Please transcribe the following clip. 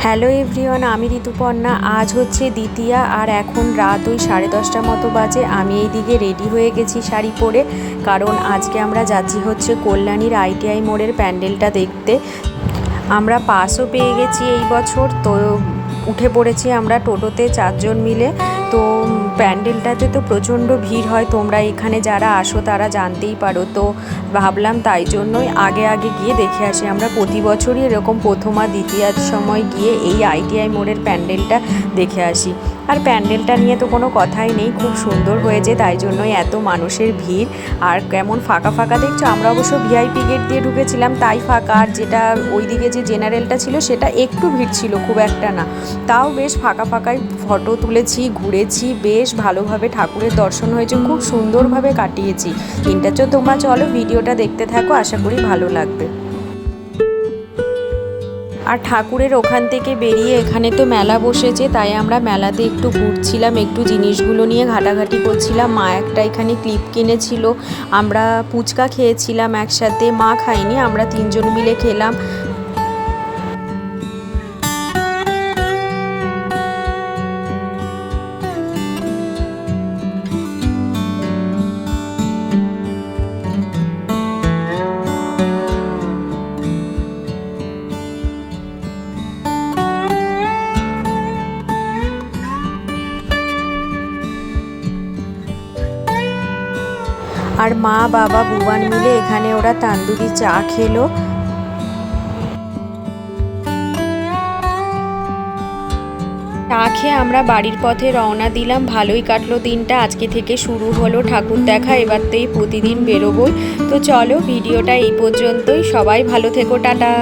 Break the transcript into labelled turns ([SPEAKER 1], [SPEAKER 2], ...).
[SPEAKER 1] Hello everyone, আমি ঋতুপর্ণা। আজ হচ্ছে দ্বিতীয়া আর এখন রাত ওই 10:30 মতো বাজে। আমি এইদিকে রেডি হয়ে গেছি শাড়ি পরে, কারণ আজকে আমরা যাচ্ছি হচ্ছে কল্যাণীর ITI মোড়ের প্যান্ডেলটা দেখতে। আমরা পাসও পেয়ে গেছি এই বছর, তো উঠে পড়েছি আমরা টোটোতে 4 জন মিলে। তো প্যান্ডেলটাতে তো প্রচণ্ড ভিড় হয়, তোমরা এখানে যারা আসো তারা জানতেই পারো। তো ভাবলাম তাই জন্যই আগে গিয়ে দেখে আসি। আমরা প্রতি বছরই এরকম প্রথম আর দ্বিতীয়ার সময় গিয়ে এই ITI মোড়ের প্যান্ডেলটা দেখে আসি। আর প্যান্ডেলটা নিয়ে তো কোনো কথাই নেই, খুব সুন্দর হয়েছে, তাই জন্যই এত মানুষের ভিড়। আর কেমন ফাঁকা ফাঁকা দেখছো। আমরা অবশ্য VIP গেট দিয়ে ঢুকেছিলাম, তাই ফাঁকা। আর যেটা ওইদিকে যে জেনারেলটা ছিল সেটা একটু ভিড় ছিল, খুব একটা না। তাও বেশ ফাঁকা ফাঁকায় ফটো তুলেছি, ঘুরেছি, বেশ ভালোভাবে ঠাকুরের দর্শন হয়েছে, খুব সুন্দরভাবে কাটিয়েছি দিনটা। তোমরা চলো ভিডিওটা দেখতে থাকো, আশা করি ভালো লাগবে। আর ঠাকুরের ওখান থেকে বেরিয়ে এখানে তো মেলা বসেছে, তাই আমরা মেলাতে একটু ঘুরছিলাম, একটু জিনিসগুলো নিয়ে ঘাটাঘাটি করছিলাম। মা একটা এখানে ক্লিপ কিনেছিল, আমরা ফুচকা খেয়েছিলাম একসাথে। মা খাইনি, আমরা 3 জন মিলে খেলাম। আর মা, বাবা, বুবান মিলে এখানে ওরা তান্দুরি চা খেলো। চা খেয়ে আমরা বাড়ির পথে রওনা দিলাম। ভালোই কাটলো দিনটা। আজকে থেকে শুরু হলো ঠাকুর দেখা, এবার তো এই প্রতিদিন বেরোবই। তো চলো, ভিডিওটা এই পর্যন্তই। সবাই ভালো থেকো, টাটা।